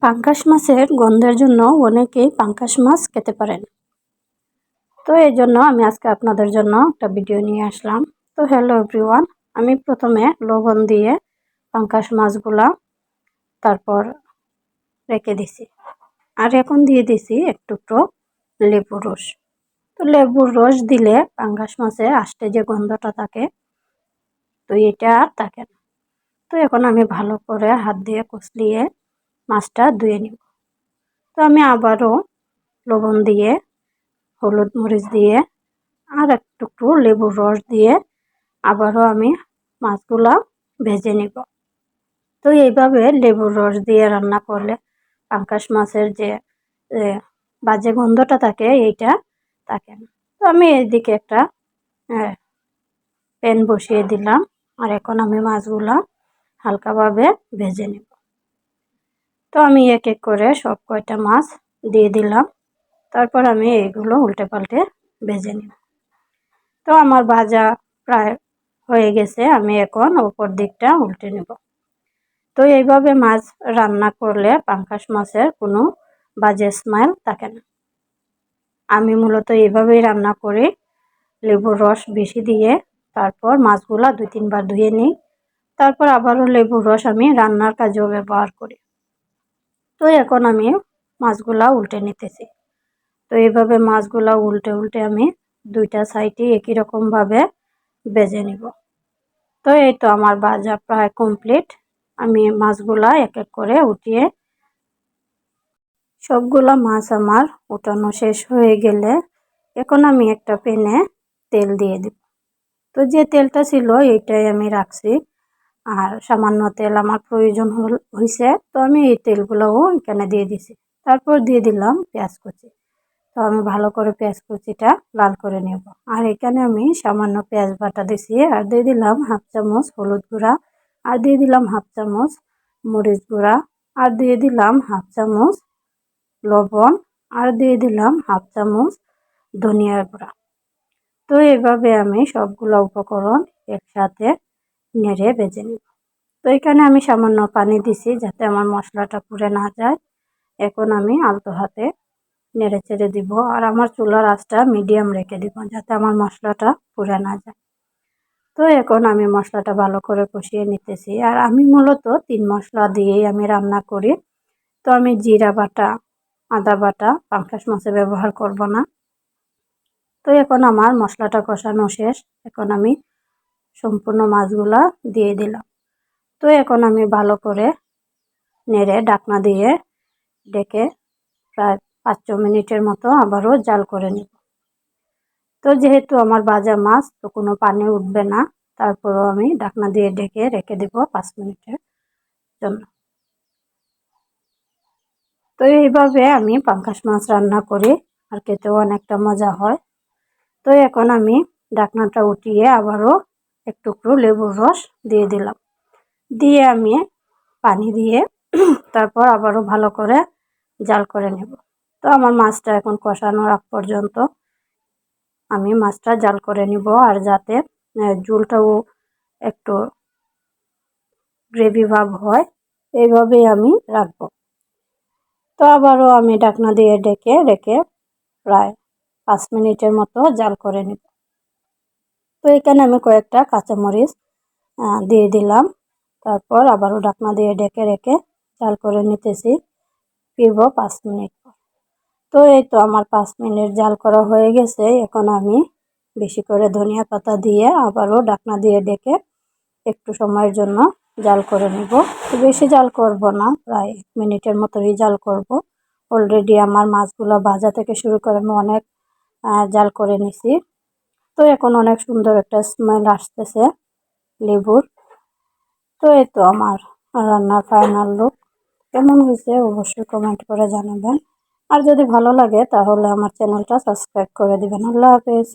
পাঙ্গাস মাছের গন্ধের জন্য অনেকেই পাঙ্গাস মাছ খেতে পারেন। তো এই জন্য আমি আজকে আপনাদের জন্য একটা ভিডিও নিয়ে আসলাম। তো হ্যালো এভরিওয়ান, আমি প্রথমে লবণ দিয়ে পাঙ্গাস মাছগুলা তারপর রেখে দিছি। আর এখন দিয়ে দিছি একটু লেবুর রস। তো লেবুর রস দিলে পাঙ্গাস মাছের আষ্টে যে গন্ধটা থাকে তো এটা আর থাকে না। তো এখন আমি ভালো করে হাত দিয়ে কষলিয়ে মাছটা ধুয়ে নিব। তো আমি আবারও লবণ দিয়ে, হলুদ মরিচ দিয়ে আর একটু লেবুর রস দিয়ে আবারও আমি মাছগুলা ভেজে নিব। তো এইভাবে লেবুর রস দিয়ে রান্না করলে পাঙ্গাস মাছের যে বাজে গন্ধটা থাকে এইটা থাকে না। তো আমি এইদিকে একটা প্যান বসিয়ে দিলাম আর এখন আমি মাছগুলা হালকাভাবে ভেজে নিব। তো আমি এক এক করে সব কয়টা মাছ দিয়ে দিলাম, তারপর আমি এইগুলো উল্টে পাল্টে ভেজে নিব। তো আমার ভাজা প্রায় হয়ে গেছে, আমি এখন উপর দিকটা উল্টে নেব। তো এইভাবে মাছ রান্না করলে পাঙ্গাস মাছের কোনো বাজে স্মেল থাকে না। আমি মূলত এইভাবেই রান্না করি, লেবুর রস বেশি দিয়ে তারপর মাছগুলা 2-3 বার ধুয়ে নিই, তারপর আবারও লেবুর রস আমি রান্নার কাজেও ব্যবহার করি। তো এখন আমি মাছগুলা উল্টে নিতেছি। তো এইভাবে মাছগুলা উল্টে উল্টে আমি দুইটা সাইডে একই রকমভাবে ভেজে নিব। তো এই তো আমার ভাজা প্রায় কমপ্লিট। আমি মাছগুলা এক এক করে উঠিয়ে সবগুলা মাছ আমার উঠানো শেষ হয়ে গেলে এখন আমি একটা প্যানে তেল দিয়ে দিব। তো যে তেলটা ছিল এইটাই আমি রাখছি, আর সামান্য তেল আমার প্রয়োজন হয়েছে, তো আমি এই তেলগুলোও এখানে দিয়ে দিছি। তারপর দিয়ে দিলাম পেঁয়াজ কুচি। তো আমি ভালো করে পেঁয়াজ কুচিটা লাল করে নেব। আর এখানে আমি সামান্য পেঁয়াজ বাটা দিছি, আর দিয়ে দিলাম 1/2 চামচ হলুদ গুঁড়া, আর দিয়ে দিলাম 1/2 চামচ মরিচ গুঁড়া, আর দিয়ে দিলাম 1/2 চামচ লবণ, আর দিয়ে দিলাম 1/2 চামচ ধনিয়ার গুঁড়া। তো এইভাবে আমি সবগুলো উপকরণ একসাথে নেড়ে ভেজে নিব। তো এখানে আমি সামান্য পানি দিছি যাতে আমার মশলাটা পুড়ে না যায়। এখন আমি আলতো হাতে নেড়ে চেড়ে দিব, আর আমার চুলার আঁচটা মিডিয়াম রেখে দিব যাতে আমার মশলাটা পুড়ে না যায়। তো এখন আমি মশলাটা ভালো করে কষিয়ে নিতেছি, আর আমি মূলত 3 মশলা দিয়েই আমি রান্না করি। তো আমি জিরা বাটা, আদা বাটা পাঙ্গাস মাছে ব্যবহার করব না। তো এখন আমার মশলাটা কষানো শেষ, এখন আমি সম্পূর্ণ মাছগুলা দিয়ে দিলাম। তো এখন আমি ভালো করে নেড়ে ঢাকনা দিয়ে ডেকে প্রায় 5 মিনিটের মতো আবারও জাল করে নিব। তো যেহেতু আমার ভাজা মাছ তো কোনো পানি উঠবে না, তারপরও আমি ঢাকনা দিয়ে ঢেকে রেখে দিব 5 মিনিটের জন্য। তো এইভাবে আমি পাঙ্গাস মাছ রান্না করি, আর খেতেও অনেকটা মজা হয়। তো এখন আমি ঢাকনাটা উঠিয়ে আবারও একটু লেবুর রস দিয়ে দিলাম, দিয়ে আমি পানি দিয়ে তারপর আবারও ভালো করে জাল করে নেব। তো আমার মাছটা এখন কষানোর আগ পর্যন্ত আমি মাছটা জাল করে নিব, আর যাতে ঝোলটাও একটু গ্রেভি ভাব হয় এইভাবেই আমি রাখবো। তো আবারও আমি ঢাকনা দিয়ে ঢেকে রেখে প্রায় 5 মিনিটের মতো জাল করে নিব। তো এখানে আমি কয়েকটা কাঁচামরিচ দিয়ে দিলাম, তারপর আবারও ঢাকনা দিয়ে ঢেকে রেখে জাল করে নিতেছি ফিরব 5 মিনিট পর। তো এই তো আমার 5 মিনিট জাল করা হয়ে গেছে। এখন আমি বেশি করে ধনিয়া পাতা দিয়ে আবারও ঢাকনা দিয়ে ঢেকে একটু সময়ের জন্য জাল করে নিব। বেশি জাল করব না, প্রায় 1 মিনিটের মতোই জাল করব। অলরেডি আমার মাছগুলো ভাজা থেকে শুরু করে আমি অনেক জাল করে নিছি। তো এখন অনেক সুন্দর একটা স্মেল আসতেছে লেবুর। তো এই তো আমার রান্নার ফাইনাল লুক। কেমন হয়েছে অবশ্যই কমেন্ট করে জানাবেন, আর যদি ভালো লাগে তাহলে আমার চ্যানেলটা সাবস্ক্রাইব করে দিবেন। আল্লাহ হাফেজ।